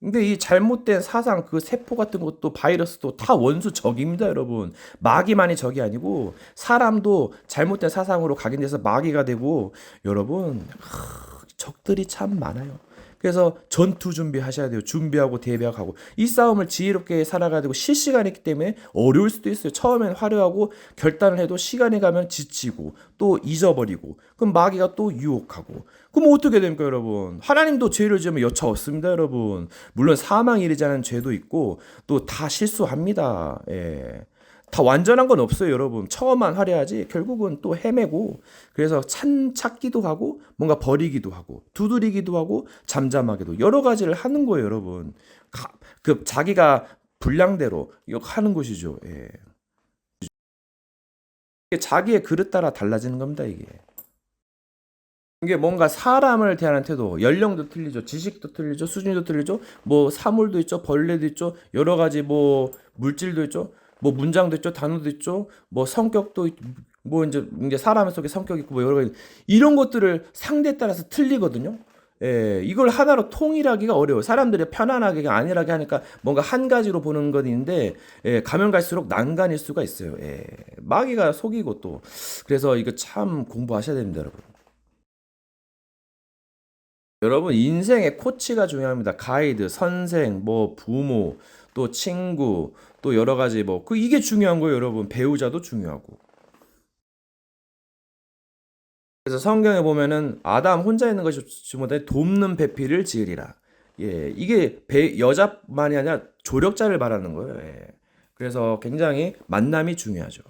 근데 이 잘못된 사상, 그 세포 같은 것도 바이러스도 다 원수 적입니다, 여러분. 마귀만이 적이 아니고 사람도 잘못된 사상으로 각인돼서 마귀가 되고 여러분 적들이 참 많아요. 그래서 전투 준비하셔야 돼요. 준비하고 대비하고 이 싸움을 지혜롭게 살아가야 되고 실시간이기 때문에 어려울 수도 있어요. 처음엔 화려하고 결단을 해도 시간이 가면 지치고 또 잊어버리고 그럼 마귀가 또 유혹하고 그럼 어떻게 됩니까, 여러분? 하나님도 죄를 지으면 여차 없습니다, 여러분. 물론 사망에 이르지 않은 죄도 있고 또 다 실수합니다. 예. 다 완전한 건 없어요, 여러분. 처음만 화려하지 결국은 또 헤매고 그래서 찾기도 하고 뭔가 버리기도 하고 두드리기도 하고 잠잠하게도 여러 가지를 하는 거예요, 여러분. 그 자기가 분량대로 이거 하는 것이죠. 예. 이게 자기의 그릇 따라 달라지는 겁니다, 이게. 이게 뭔가 사람을 대하는 태도, 연령도 틀리죠, 지식도 틀리죠, 수준도 틀리죠, 뭐 사물도 있죠, 벌레도 있죠, 여러 가지 뭐 물질도 있죠, 뭐 문장도 있죠, 단어도 있죠, 뭐 성격도 뭐 이제 사람 속에 성격 있고 뭐 여러 가지 이런 것들을 상대에 따라서 틀리거든요. 예, 이걸 하나로 통일하기가 어려워요. 사람들이 편안하게 안일하게 하니까 뭔가 한 가지로 보는 건 있는데 예, 가면 갈수록 난간일 수가 있어요. 예, 마귀가 속이고 또 그래서 이거 참 공부하셔야 됩니다, 여러분. 여러분 인생의 코치가 중요합니다. 가이드, 선생, 뭐 부모, 또 친구, 또 여러 가지 뭐 그 이게 중요한 거예요, 여러분. 배우자도 중요하고. 그래서 성경에 보면은 아담 혼자 있는 것이 좋지 못해 돕는 배필을 지으리라. 예, 이게 여자만이 아니라 조력자를 말하는 거예요. 예. 그래서 굉장히 만남이 중요하죠.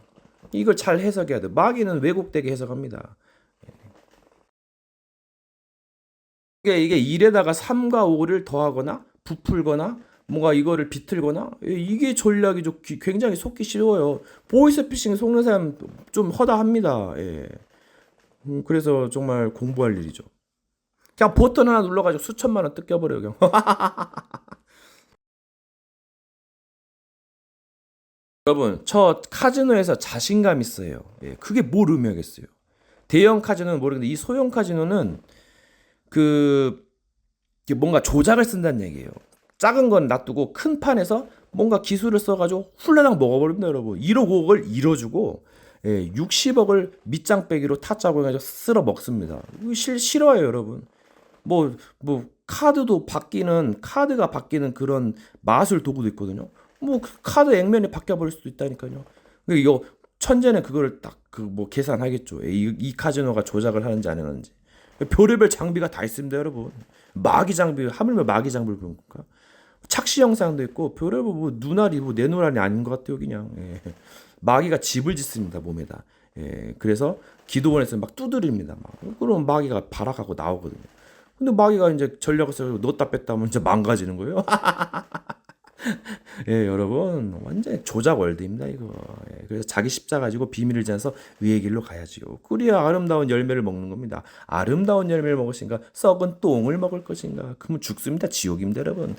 이걸 잘 해석해야 돼. 마귀는 왜곡되게 해석합니다. 이게 1에다가 3과 5를 더하거나 부풀거나 뭔가 이거를 비틀거나 이게 전략이 좀 굉장히 속기 쉬워요. 보이스피싱 속는 사람 좀 허다합니다. 예. 그래서 정말 공부할 일이죠. 그냥 버튼 하나 눌러가지고 수천만 원 뜯겨버려요. 그냥. 여러분, 저 카지노에서 자신감 있어요. 예, 그게 뭘 의미하겠어요? 대형 카지노는 모르겠는데 이 소형 카지노는 그 뭔가 조작을 쓴다는 얘기예요. 작은 건 놔두고 큰 판에서 뭔가 기술을 써가지고 훌라당 먹어버립니다, 여러분. 1억 5억을 잃어주고 60억을 밑장 빼기로 타짜고 해가지고 쓸어 먹습니다. 이거 싫어요, 여러분. 카드도 바뀌는 카드가 바뀌는 그런 마술 도구도 있거든요. 뭐 카드 액면이 바뀌어 버릴 수도 있다니까요. 근데 이거 천재는 그거를 딱 그 뭐 계산하겠죠. 이 카지노가 조작을 하는지 안 하는지. 별의별 장비가 다 있습니다, 여러분. 마귀 장비, 하물며 마귀 장비를 보는 건가? 착시 영상도 있고 별의별 뭐 눈알이 뭐 내 눈알이 아닌 것 같아요, 그냥. 예. 마귀가 집을 짓습니다, 몸에다. 예. 그래서 기도원에서 막 두드립니다. 막. 그럼 마귀가 발악하고 나오거든요. 근데 마귀가 이제 전략을 써서 넣었다 뺐다 하면 이제 망가지는 거예요. 예, 여러분 완전 조작 월드입니다 이거. 예, 그래서 자기 십자 가지고 비밀을 지어서 위의 길로 가야지요. 그래야 아름다운 열매를 먹는 겁니다. 아름다운 열매를 먹으신가 썩은 똥을 먹을 것인가? 그러면 죽습니다. 지옥입니다, 여러분.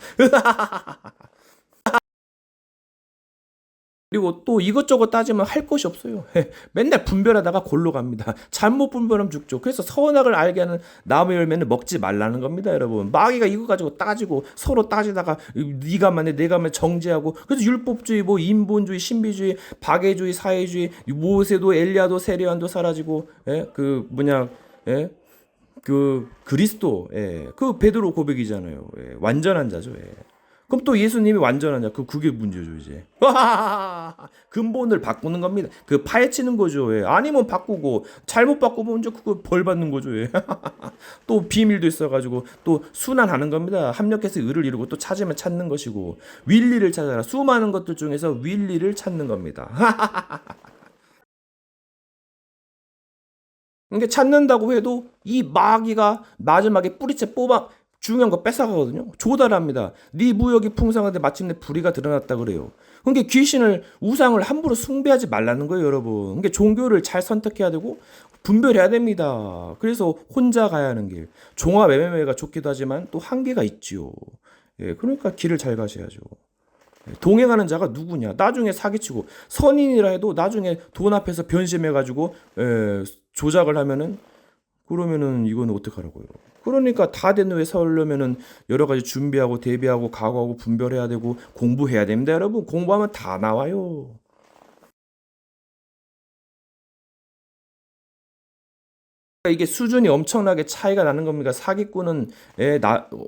그리고 또 이것저것 따지면 할 것이 없어요. 맨날 분별하다가 골로 갑니다. 잘못 분별하면 죽죠. 그래서 선악을 알게 하는 나무 열매는 먹지 말라는 겁니다, 여러분. 마귀가 이거 가지고 따지고 서로 따지다가 네가 맞네, 내가 맞네 정죄하고 그래서 율법주의, 뭐 인본주의, 신비주의, 박애주의, 사회주의, 모세도 엘리야도 세례요한도 사라지고, 그 뭐냐, 그 그리스도, 그 베드로 고백이잖아요. 완전한 자죠. 그럼 또 예수님이 완전하냐? 그게 문제죠, 이제. 근본을 바꾸는 겁니다. 그 파헤치는 거죠. 아니면 바꾸고, 잘못 바꾸면 이제 그거 벌 받는 거죠. 또 비밀도 있어가지고, 또 순환하는 겁니다. 합력해서 의를 이루고, 또 찾으면 찾는 것이고, 윌리를 찾아라. 수많은 것들 중에서 윌리를 찾는 겁니다. 이게 찾는다고 해도 이 마귀가 마지막에 뿌리채 뽑아 중요한 거 뺏어가거든요. 조달합니다. 네 무역이 풍성한데 마침내 불의가 드러났다 그래요. 그러니까 귀신을 우상을 함부로 숭배하지 말라는 거예요, 여러분. 그러니까 종교를 잘 선택해야 되고 분별해야 됩니다. 그래서 혼자 가야 하는 길. 종합 매매가 좋기도 하지만 또 한계가 있지요. 그러니까 길을 잘 가셔야죠. 동행하는 자가 누구냐? 나중에 사기치고 선인이라 해도 나중에 돈 앞에서 변심해가지고 조작을 하면은 그러면은 이거는 어떡하라고요? 그러니까 다 된 후에 서려면은 여러 가지 준비하고 대비하고 각오하고 분별해야 되고 공부해야 됩니다, 여러분. 공부하면 다 나와요. 그러니까 이게 수준이 엄청나게 차이가 나는 겁니다. 사기꾼은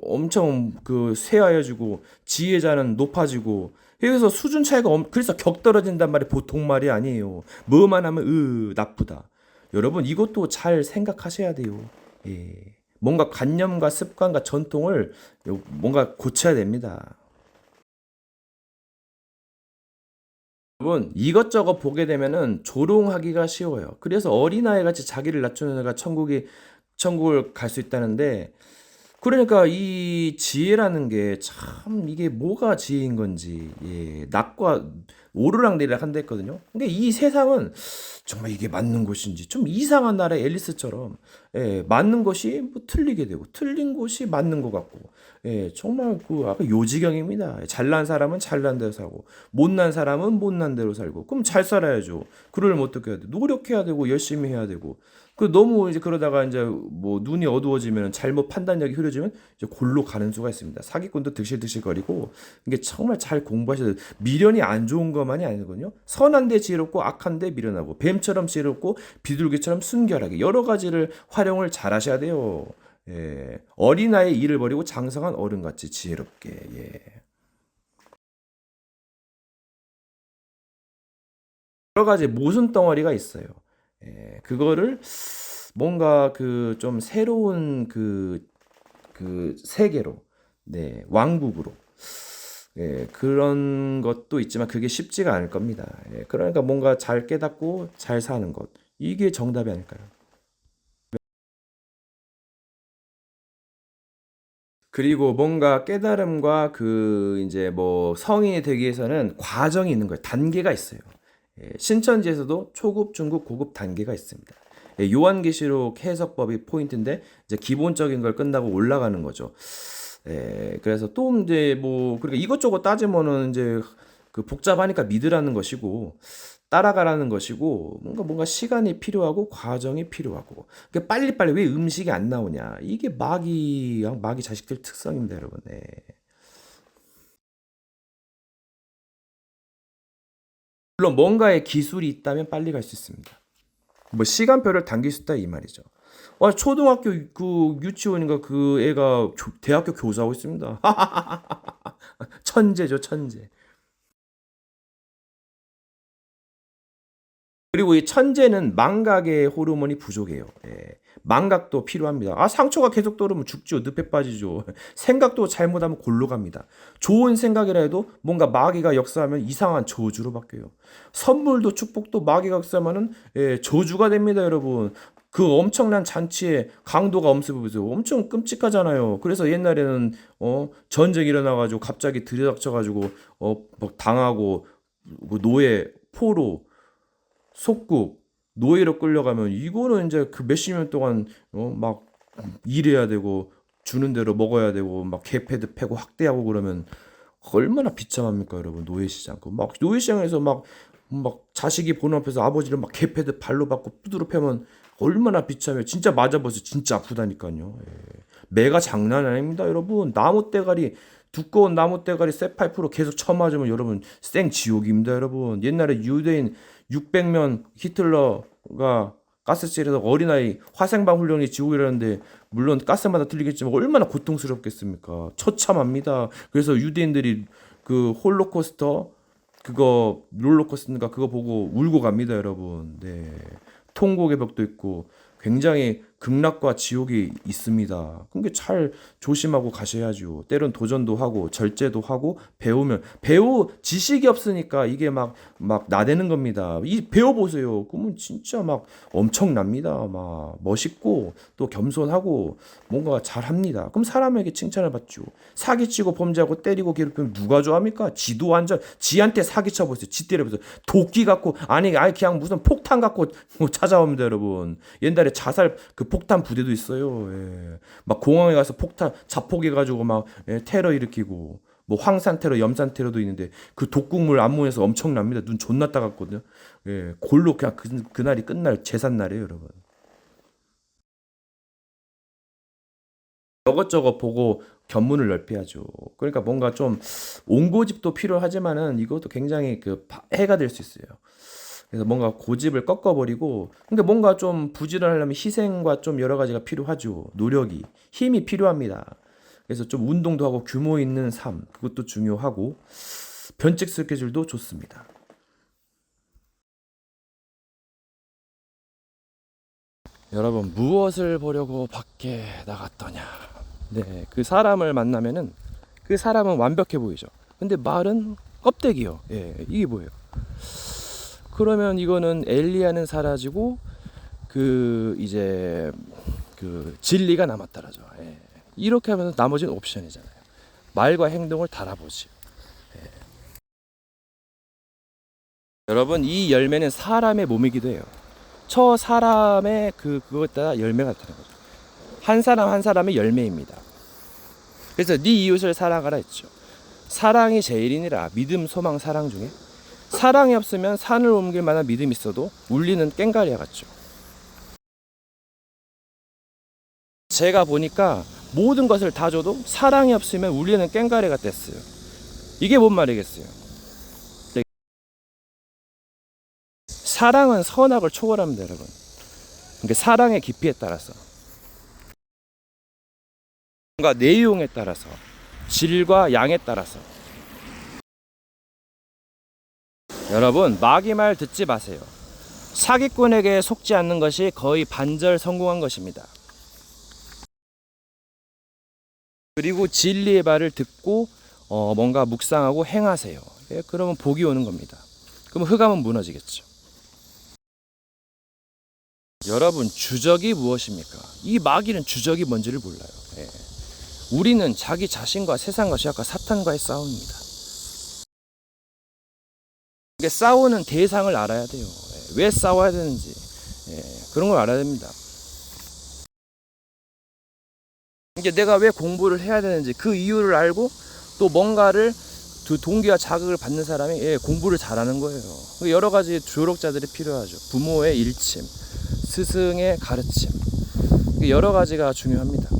엄청 그 쇠하여지고 지혜자는 높아지고 그래서 수준 차이가 그래서 격 떨어진단 말이 보통 말이 아니에요. 뭐만 하면 나쁘다. 여러분 이것도 잘 생각하셔야 돼요. 예. 뭔가 관념과 습관과 전통을 뭔가 고쳐야 됩니다. 여러분 이것저것 보게 되면은 조롱하기가 쉬워요. 그래서 어린아이 같이 자기를 낮추는 애가 천국을 갈 수 있다는데 그러니까 이 지혜라는 게 참 이게 뭐가 지혜인 건지 낮과 오르락내리락 한다 했거든요. 근데 이 세상은 정말 이게 맞는 것인지 좀 이상한 나라의 앨리스처럼 맞는 것이 뭐 틀리게 되고 틀린 것이 맞는 것 같고 정말 그 아까 요지경입니다. 잘난 사람은 잘난 대로 살고 못난 사람은 못난 대로 살고 그럼 잘 살아야죠. 그러려면 어떻게 해야 돼? 노력해야 되고 열심히 해야 되고 그 너무 이제 그러다가 이제 뭐 눈이 어두워지면 잘못 판단력이 흐려지면 이제 골로 가는 수가 있습니다. 사기꾼도 드실드실거리고 이게 정말 잘 공부하셔야 돼요. 미련이 안 좋은 것만이 아니거든요. 선한데 지혜롭고 악한데 미련하고 뱀처럼 지혜롭고 비둘기처럼 순결하게 여러 가지를 활용을 잘 하셔야 돼요. 어린아이의 일을 버리고 장성한 어른같이 지혜롭게. 여러 가지 모순 덩어리가 있어요. 그거를 뭔가 그 좀 새로운 그 세계로, 왕국으로, 그런 것도 있지만 그게 쉽지가 않을 겁니다. 그러니까 뭔가 잘 깨닫고 잘 사는 것. 이게 정답이 아닐까요? 그리고 뭔가 깨달음과 그 이제 뭐 성인이 되기 위해서는 과정이 있는 거예요. 단계가 있어요. 신천지에서도 초급, 중급, 고급 단계가 있습니다. 요한계시록 해석법이 포인트인데 이제 기본적인 걸 끝나고 올라가는 거죠. 그래서 또 이제 뭐 그러니까 이것저것 따지면은 이제 그 복잡하니까 믿으라는 것이고 따라가라는 것이고 뭔가 시간이 필요하고 과정이 필요하고 그러니까 빨리빨리 왜 음식이 안 나오냐 이게 마귀 자식들 특성입니다, 여러분. 물론 뭔가의 기술이 있다면 빨리 갈 수 있습니다. 뭐 시간표를 당길 수 있다 이 말이죠. 초등학교 그 유치원인가 그 애가 대학교 교사하고 있습니다. 천재죠, 천재. 그리고 이 천재는 망각의 호르몬이 부족해요. 망각도 필요합니다. 상처가 계속 떠오르면 죽죠. 늪에 빠지죠. 생각도 잘못하면 골로 갑니다. 좋은 생각이라 해도 뭔가 마귀가 역사하면 이상한 저주로 바뀌어요. 선물도 축복도 마귀가 역사하면은 저주가 됩니다, 여러분. 그 엄청난 잔치에 강도가 엄습해 보세요. 엄청 끔찍하잖아요. 그래서 옛날에는 전쟁 일어나가지고 갑자기 들이닥쳐가지고 막 당하고 그 노예 포로 속국 노예로 끌려가면 이거는 이제 그 몇십 년 동안 막 일해야 되고 주는 대로 먹어야 되고 막 개패드 패고 학대하고 그러면 얼마나 비참합니까, 여러분. 노예시장 막 노예시장에서 막 자식이 보는 앞에서 아버지를 막 개패드 발로 받고 두드려 패면 얼마나 비참해요. 진짜 맞아보세요. 진짜 아프다니까요. 매가 장난 아닙니다, 여러분. 나무 대가리 두꺼운 나무 대가리 쇠파이프로 계속 쳐맞으면 여러분 생 지옥입니다, 여러분. 옛날에 유대인 600명 히틀러가 가스실에서 어린아이 화생방 훈련이 지옥이라는데 물론 가스마다 틀리겠지만 얼마나 고통스럽겠습니까? 처참합니다. 그래서 유대인들이 그 홀로코스터 그거 롤러코스터인가 그거 보고 울고 갑니다, 여러분. 통곡의 벽도 있고 굉장히 극락과 지옥이 있습니다. 그게 잘 조심하고 가셔야죠. 때론 도전도 하고 절제도 하고 배우면 지식이 없으니까 이게 막 나대는 겁니다. 이 배워보세요. 그러면 진짜 막 엄청납니다. 막 멋있고 또 겸손하고 뭔가 잘합니다. 그럼 사람에게 칭찬을 받죠. 사기치고 범죄하고 때리고 괴롭히면 누가 좋아합니까? 지도 완전 지한테 사기쳐 보세요. 지 때려보세요. 도끼 갖고 아니 그냥 무슨 폭탄 갖고 뭐 찾아옵니다, 여러분. 옛날에 자살 그 폭탄 부대도 있어요. 막 공항에 가서 폭탄 자폭해가지고 막 테러 일으키고 뭐 황산 테러, 염산 테러도 있는데 그 독극물 안무에서 엄청납니다. 눈 존나 따갑거든요. 골로 그냥 그날이 끝날 제삿날이에요, 여러분. 이것저것 보고 견문을 넓혀야죠. 그러니까 뭔가 좀 온고집도 필요하지만은 이것도 굉장히 해가 될 수 있어요. 그래서 뭔가 고집을 꺾어버리고, 근데 뭔가 좀 부지런하려면 희생과 좀 여러 가지가 필요하죠. 노력이, 힘이 필요합니다. 그래서 좀 운동도 하고 규모 있는 삶, 그것도 중요하고, 변칙 스케줄도 좋습니다. 여러분, 무엇을 보려고 밖에 나갔더냐? 네, 그 사람을 만나면은 그 사람은 완벽해 보이죠. 근데 말은 껍데기요. 예, 이게 뭐예요? 그러면 이거는 엘리야는 사라지고 이제 진리가 남았다라죠. 예. 이렇게 하면 나머지는 옵션이잖아요. 말과 행동을 달아보지. 예. 여러분, 이 열매는 사람의 몸이기도 해요. 저 사람의 그것 따라 열매가 나타나는 거죠. 한 사람 한 사람의 열매입니다. 그래서 네 이웃을 사랑하라 했죠. 사랑이 제일이니라. 믿음, 소망, 사랑 중에 사랑이 없으면 산을 옮길 만한 믿음이 있어도 울리는 꽹과리와 같죠. 제가 보니까 모든 것을 다 줘도 사랑이 없으면 울리는 꽹과리가 됐어요. 이게 뭔 말이겠어요? 사랑은 선악을 초월합니다, 여러분. 그러니까 사랑의 깊이에 따라서, 뭔가 내용에 따라서, 질과 양에 따라서. 여러분, 마귀 말 듣지 마세요. 사기꾼에게 속지 않는 것이 거의 반절 성공한 것입니다. 그리고 진리의 말을 듣고 뭔가 묵상하고 행하세요. 예, 그러면 복이 오는 겁니다. 그러면 흑암은 무너지겠죠. 여러분, 주적이 무엇입니까? 이 마귀는 주적이 뭔지를 몰라요. 예. 우리는 자기 자신과 세상과 죄악과 사탄과의 싸움입니다. 그러니까 싸우는 대상을 알아야 돼요. 예. 왜 싸워야 되는지, 예. 그런 걸 알아야 됩니다. 그러니까 내가 왜 공부를 해야 되는지 그 이유를 알고 또 뭔가를 동기와 자극을 받는 사람이 공부를 잘하는 거예요. 여러 가지 조력자들이 필요하죠. 부모의 일침, 스승의 가르침, 여러 가지가 중요합니다.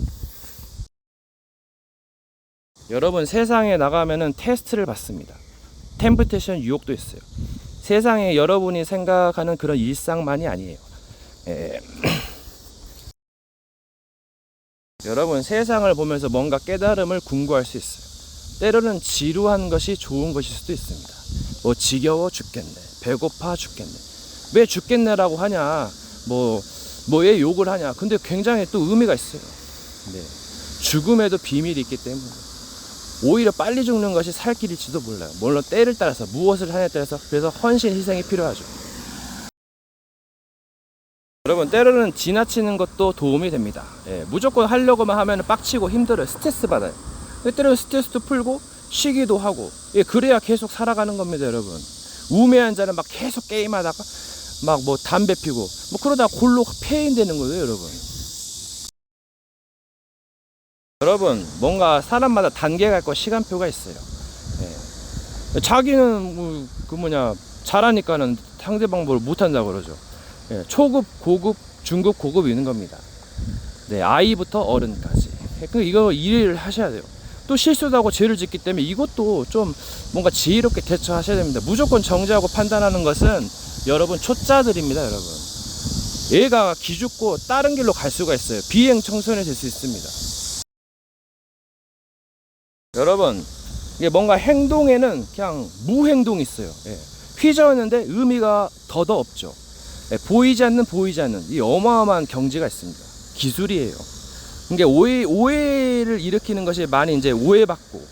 여러분, 세상에 나가면은 테스트를 받습니다. 템프테이션, 유혹도 있어요. 세상에 여러분이 생각하는 그런 일상만이 아니에요. 여러분, 세상을 보면서 뭔가 깨달음을 궁구할 수 있어요. 때로는 지루한 것이 좋은 것일 수도 있습니다. 뭐 지겨워 죽겠네, 배고파 죽겠네, 왜 죽겠네라고 하냐, 왜 욕을 하냐. 근데 굉장히 또 의미가 있어요. 네. 죽음에도 비밀이 있기 때문에 오히려 빨리 죽는 것이 살 길일지도 몰라요. 물론 때를 따라서 무엇을 하냐에 따라서. 그래서 헌신, 희생이 필요하죠. 여러분, 때로는 지나치는 것도 도움이 됩니다. 무조건 하려고만 하면 빡치고 힘들어요. 스트레스 받아요. 때로는 스트레스도 풀고 쉬기도 하고, 그래야 계속 살아가는 겁니다, 여러분. 우매한 자는 막 계속 게임하다가 막 담배 피고 그러다가 골로 폐인되는 거예요, 여러분. 여러분, 뭔가 사람마다 단계가 있고 시간표가 있어요. 자기는 잘하니까는 상대방 뭘 못한다고 그러죠. 초급, 고급, 중급, 고급이 있는 겁니다. 네, 아이부터 어른까지. 이거 일을 하셔야 돼요. 또 실수도 하고 죄를 짓기 때문에 이것도 좀 뭔가 지혜롭게 대처하셔야 됩니다. 무조건 정죄하고 판단하는 것은 여러분 초짜들입니다, 여러분. 얘가 기죽고 다른 길로 갈 수가 있어요. 비행 청소년이 될 수 있습니다. 여러분, 이게 뭔가 행동에는 그냥 무행동이 있어요. 휘저었는데 의미가 더더 없죠. 보이지 않는 이 어마어마한 경지가 있습니다. 기술이에요. 그러니까 오해를 일으키는 것이 많이 이제 오해받고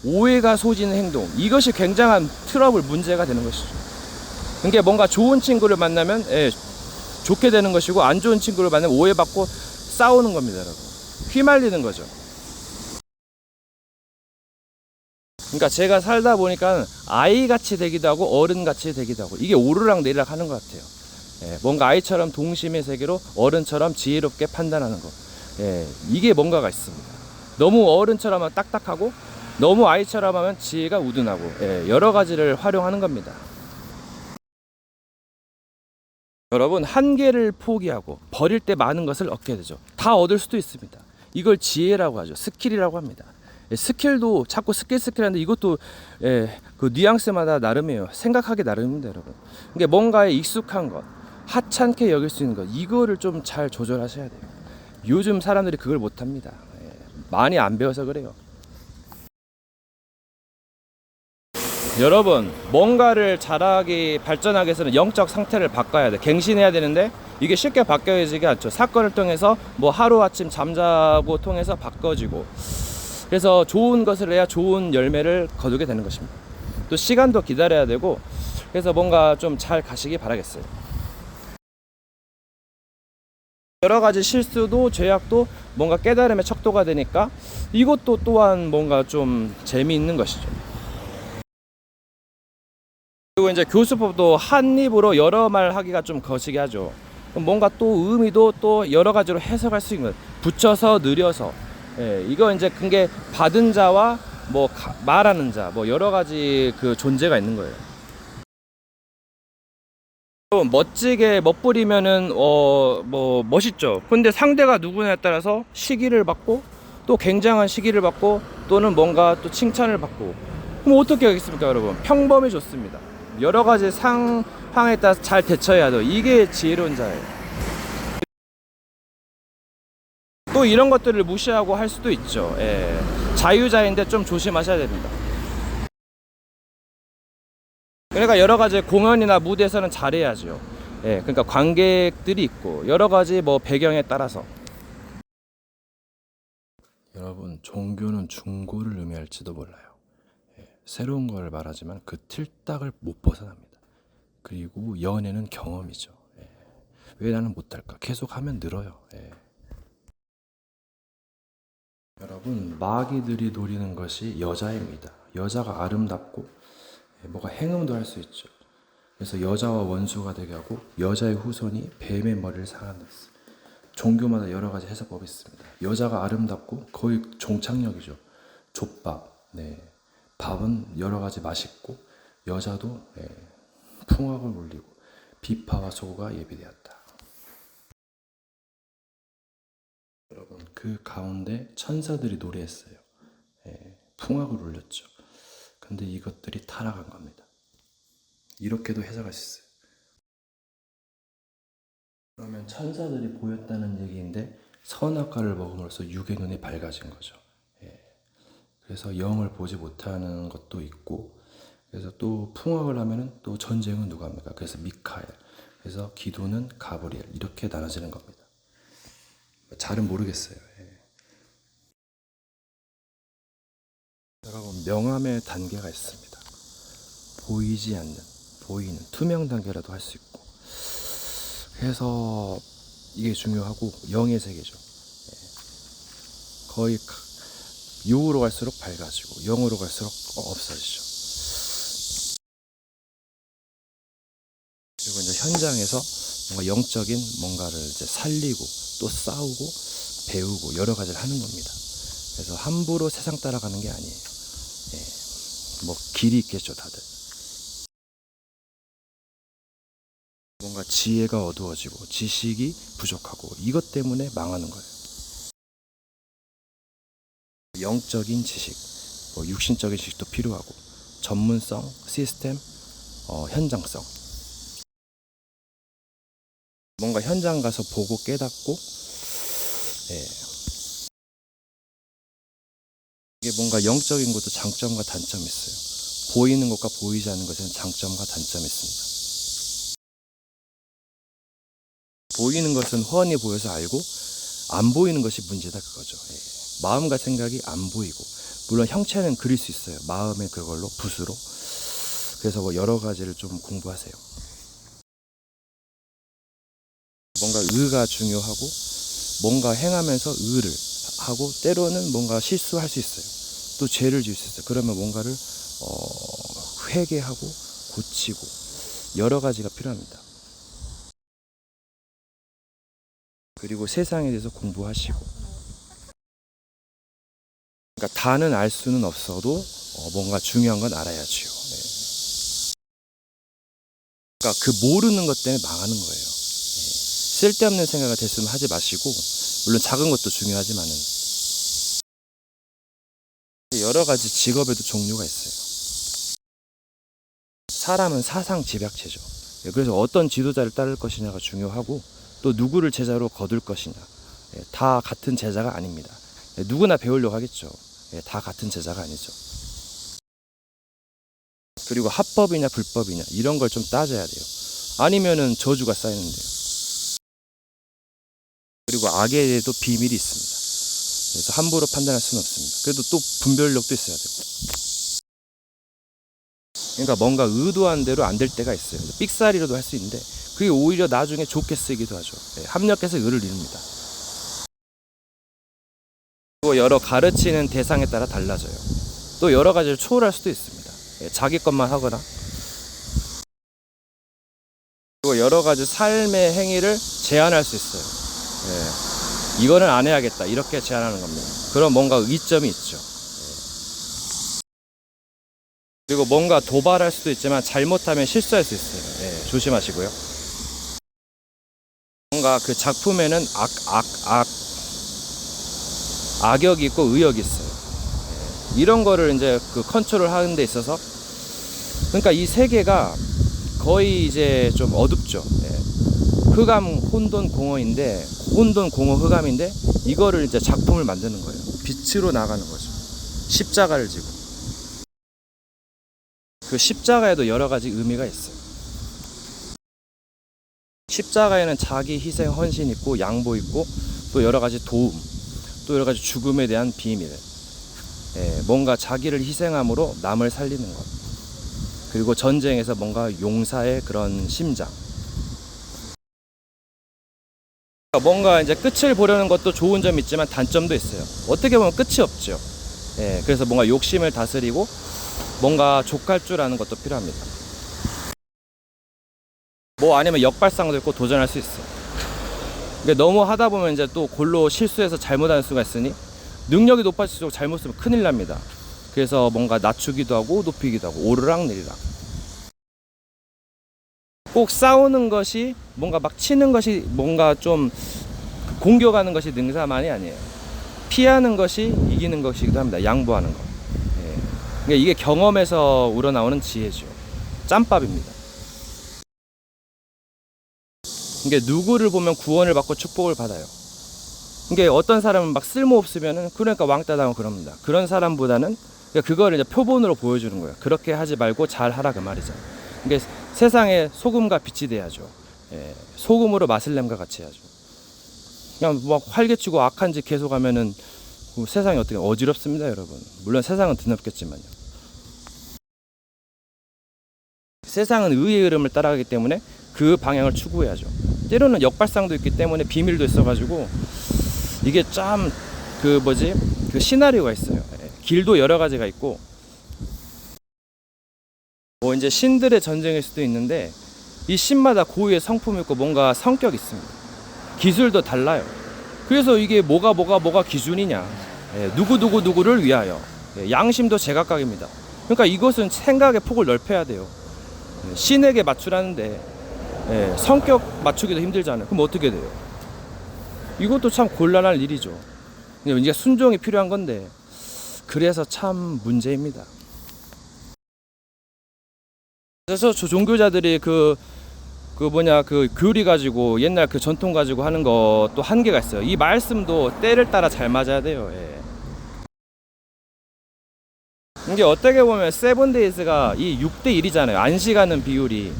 오해가 소지는 행동, 이것이 굉장한 트러블, 문제가 되는 것이죠. 그러니까 뭔가 좋은 친구를 만나면 좋게 되는 것이고, 안 좋은 친구를 만나면 오해받고 싸우는 겁니다, 여러분. 휘말리는 거죠. 그러니까 제가 살다 보니까 아이같이 되기도 하고 어른같이 되기도 하고, 이게 오르락 내리락 하는 것 같아요. 뭔가 아이처럼 동심의 세계로 어른처럼 지혜롭게 판단하는 것. 이게 뭔가가 있습니다. 너무 어른처럼 하면 딱딱하고 너무 아이처럼 하면 지혜가 우둔하고, 여러 가지를 활용하는 겁니다. 여러분, 한계를 포기하고 버릴 때 많은 것을 얻게 되죠. 다 얻을 수도 있습니다. 이걸 지혜라고 하죠. 스킬이라고 합니다. 스킬도 자꾸 스킬하는데 이것도 그 뉘앙스마다 나름이에요. 생각하기 나름입니다, 여러분. 그러니까 뭔가에 익숙한 것, 하찮게 여길 수 있는 것, 이거를 좀 잘 조절하셔야 돼요. 요즘 사람들이 그걸 못합니다. 많이 안 배워서 그래요. 여러분, 뭔가를 잘하게 발전하기 위해서는 영적 상태를 바꿔야 돼. 갱신해야 되는데 이게 쉽게 바뀌어지지 않죠. 사건을 통해서 뭐 하루아침 잠자고 통해서 바꿔지고, 그래서 좋은 것을 해야 좋은 열매를 거두게 되는 것입니다. 또 시간도 기다려야 되고, 그래서 뭔가 좀 잘 가시기 바라겠어요. 여러 가지 실수도 죄악도 뭔가 깨달음의 척도가 되니까 이것도 또한 뭔가 좀 재미있는 것이죠. 그리고 이제 교수법도 한 입으로 여러 말 하기가 좀 거시기 하죠. 뭔가 또 의미도 또 여러 가지로 해석할 수 있는, 붙여서 느려서, 이거 이제 그게 받은 자와 뭐 말하는 자, 뭐 여러 가지 그 존재가 있는 거예요. 멋지게 멋부리면은 뭐 멋있죠. 근데 상대가 누구냐에 따라서 시기를 받고, 또 굉장한 시기를 받고, 또는 뭔가 또 칭찬을 받고, 그럼 어떻게 하겠습니까, 여러분? 평범이 좋습니다. 여러 가지 상황에 따라서 잘 대처해야 돼요. 이게 지혜로운 자예요. 또 이런 것들을 무시하고 할 수도 있죠. 자유자인데 좀 조심하셔야 됩니다. 그러니까 여러 가지 공연이나 무대에서는 잘해야죠. 그러니까 관객들이 있고 여러 가지 뭐 배경에 따라서. 여러분, 종교는 중고를 의미할지도 몰라요. 새로운 걸 말하지만 그 틀딱을 못 벗어납니다. 그리고 연애는 경험이죠. 왜 나는 못할까? 계속 하면 늘어요. 여러분, 마귀들이 노리는 것이 여자입니다. 여자가 아름답고 뭐가 행음도 할 수 있죠. 그래서 여자와 원수가 되게 하고 여자의 후손이 뱀의 머리를 상한댔어요. 종교마다 여러 가지 해석법이 있습니다. 여자가 아름답고 거의 종착역이죠. 족밥, 밥은 여러 가지 맛있고, 여자도 풍악을 울리고 비파와 소고가 예비되었다. 여러분, 그 가운데 천사들이 노래했어요. 풍악을 울렸죠. 근데 이것들이 타락한 겁니다. 이렇게도 해석할 수 있어요. 그러면 천사들이 보였다는 얘기인데 선악과를 먹음으로써 육의 눈이 밝아진 거죠. 그래서 영을 보지 못하는 것도 있고, 그래서 또 풍악을 하면은 또 전쟁은 누가 합니까? 그래서 미카엘, 그래서 기도는 가브리엘, 이렇게 나눠지는 겁니다. 잘은 모르겠어요. 여러분, 명함의 단계가 있습니다. 보이지 않는, 보이는 투명 단계라도 할 수 있고, 그래서 이게 중요하고, 영의 세계죠. 거의 유로 갈수록 밝아지고 영으로 갈수록 없어지죠. 그리고 이제 현장에서 뭔가 영적인 뭔가를 이제 살리고 또 싸우고 배우고 여러 가지를 하는 겁니다. 그래서 함부로 세상 따라가는 게 아니에요. 뭐 길이 있겠죠, 다들. 뭔가 지혜가 어두워지고 지식이 부족하고 이것 때문에 망하는 거예요. 영적인 지식, 뭐 육신적인 지식도 필요하고, 전문성, 시스템, 현장성. 뭔가 현장 가서 보고 깨닫고, 이게 뭔가 영적인 것도 장점과 단점이 있어요. 보이는 것과 보이지 않는 것에는 장점과 단점이 있습니다. 보이는 것은 훤히 보여서 알고, 안 보이는 것이 문제다, 그거죠. 마음과 생각이 안 보이고, 물론 형체는 그릴 수 있어요. 마음의 그걸로, 붓으로. 그래서 뭐 여러 가지를 좀 공부하세요. 뭔가 의가 중요하고, 뭔가 행하면서 의를 하고, 때로는 뭔가 실수할 수 있어요. 또 죄를 지을 수 있어요. 그러면 뭔가를 회개하고 고치고 여러 가지가 필요합니다. 그리고 세상에 대해서 공부하시고. 그러니까 다는 알 수는 없어도 뭔가 중요한 건 알아야지요. 그러니까 그 모르는 것 때문에 망하는 거예요. 쓸데없는 생각을 됐으면 하지 마시고, 물론 작은 것도 중요하지만은 여러 가지 직업에도 종류가 있어요. 사람은 사상 집약체죠. 그래서 어떤 지도자를 따를 것이냐가 중요하고, 또 누구를 제자로 거둘 것이냐. 다 같은 제자가 아닙니다. 누구나 배우려고 하겠죠. 다 같은 제자가 아니죠. 그리고 합법이냐 불법이냐 이런 걸 좀 따져야 돼요. 아니면은 저주가 쌓이는데요. 그리고 악에 대해도 비밀이 있습니다. 그래서 함부로 판단할 수는 없습니다. 그래도 또 분별력도 있어야 되고. 그러니까 뭔가 의도한 대로 안 될 때가 있어요. 삑사리로도 할 수 있는데 그게 오히려 나중에 좋게 쓰이기도 하죠. 합력해서 의를 이룹니다. 그리고 여러 가르치는 대상에 따라 달라져요. 또 여러 가지를 초월할 수도 있습니다. 자기 것만 하거나, 그리고 여러 가지 삶의 행위를 제한할 수 있어요. 이거는 안 해야겠다 이렇게 제한하는 겁니다. 그럼 뭔가 이점이 있죠. 그리고 뭔가 도발할 수도 있지만 잘못하면 실수할 수 있어요. 조심하시고요. 뭔가 그 작품에는 악역이 있고 의역이 있어요. 이런 거를 이제 그 컨트롤 하는 데 있어서, 그러니까 이 세계가 거의 이제 좀 어둡죠. 흑암 혼돈 공허인데, 혼돈 공허 흑암인데, 이거를 이제 작품을 만드는 거예요. 빛으로 나가는 거죠. 십자가를 지고. 그 십자가에도 여러 가지 의미가 있어요. 십자가에는 자기 희생 헌신 있고, 양보 있고, 또 여러 가지 도움, 또 여러 가지 죽음에 대한 비밀, 뭔가 자기를 희생함으로 남을 살리는 것, 그리고 전쟁에서 뭔가 용사의 그런 심장. 뭔가 이제 끝을 보려는 것도 좋은 점이 있지만 단점도 있어요. 어떻게 보면 끝이 없죠. 그래서 뭔가 욕심을 다스리고 뭔가 족할 줄 아는 것도 필요합니다. 뭐 아니면 역발상도 있고 도전할 수 있어요. 근데 너무 하다 보면 이제 또 골로 실수해서 잘못할 수가 있으니, 능력이 높아질수록 잘못 쓰면 큰일 납니다. 그래서 뭔가 낮추기도 하고 높이기도 하고 오르락 내리락. 꼭 싸우는 것이, 뭔가 막 치는 것이, 뭔가 좀 공격하는 것이 능사만이 아니에요. 피하는 것이 이기는 것이기도 합니다. 양보하는 거. 그러니까 이게 경험에서 우러나오는 지혜죠. 짬밥입니다. 이게 누구를 보면 구원을 받고 축복을 받아요. 이게 어떤 사람은 막 쓸모 없으면은 그러니까 왕따 당하고 그럽니다. 그런 사람보다는 그걸 이제 표본으로 보여주는 거예요. 그렇게 하지 말고 잘 하라 그 말이죠. 이게 세상에 소금과 빛이 돼야죠. 소금으로 맛을 냄과 같이 해야죠. 그냥 막 활개치고 악한 짓 계속하면은 세상이 어떻게 어지럽습니다, 여러분. 물론 세상은 드럽겠지만요. 세상은 의의 흐름을 따라가기 때문에 그 방향을 추구해야죠. 때로는 역발상도 있기 때문에 비밀도 있어가지고 이게 참 그 시나리오가 있어요. 길도 여러 가지가 있고, 뭐 이제 신들의 전쟁일 수도 있는데, 이 신마다 고유의 성품이 있고 뭔가 성격이 있습니다. 기술도 달라요. 그래서 이게 뭐가 기준이냐, 누구를 위하여, 양심도 제각각입니다. 그러니까 이것은 생각의 폭을 넓혀야 돼요. 신에게 맞추라는데 성격 맞추기도 힘들잖아요. 그럼 어떻게 돼요? 이것도 참 곤란할 일이죠. 이제 순종이 필요한 건데, 그래서 참 문제입니다. 그래서 종교자들이 그 교리 가지고, 옛날 그 전통 가지고 하는 것도 한계가 있어요. 이 말씀도 때를 따라 잘 맞아야 돼요. 이게 어떻게 보면 세븐데이즈가 이 6대1이잖아요. 안식하는 비율이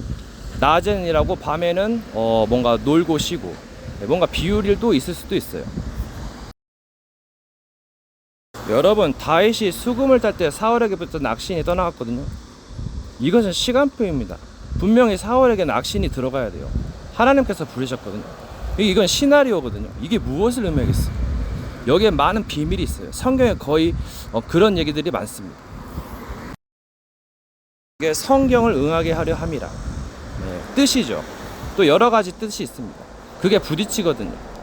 낮에는 일하고 밤에는 뭔가 놀고 쉬고, 뭔가 비율이 또 있을 수도 있어요. 여러분, 다윗이 수금을 탈 때 사울에게부터 악신이 떠나갔거든요. 이것은 시간표입니다. 분명히 사울에게는 악신이 들어가야 돼요. 하나님께서 부르셨거든요. 이건 시나리오거든요. 이게 무엇을 의미하겠어요? 여기에 많은 비밀이 있어요. 성경에 거의 그런 얘기들이 많습니다. 이게 성경을 응하게 하려 함이라. 뜻이죠. 또 여러 가지 뜻이 있습니다. 그게 부딪히거든요.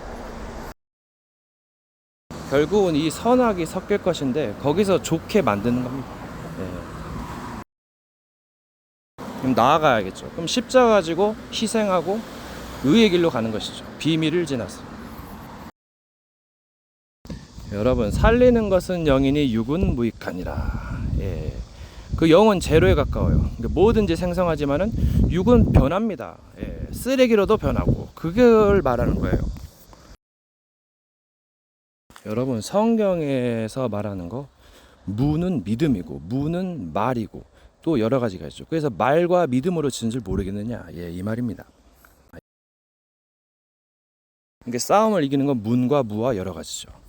결국은 이 선악이 섞일 것인데 거기서 좋게 만드는 겁니다. 그럼 나아가야겠죠. 그럼 십자가 가지고 희생하고 의의 길로 가는 것이죠. 비밀을 지나서. 여러분, 살리는 것은 영이니 육은 무익하니라. 예. 그 영은 제로에 가까워요. 뭐든지 생성하지만은 육은 변합니다. 예. 쓰레기로도 변하고, 그걸 말하는 거예요. 여러분, 성경에서 말하는 거, 무는 믿음이고 무는 말이고 또 여러 가지가 있죠. 그래서 말과 믿음으로 지은 줄 모르겠느냐, 예, 이 말입니다. 그러니까 싸움을 이기는 건 문과 무와 여러 가지죠.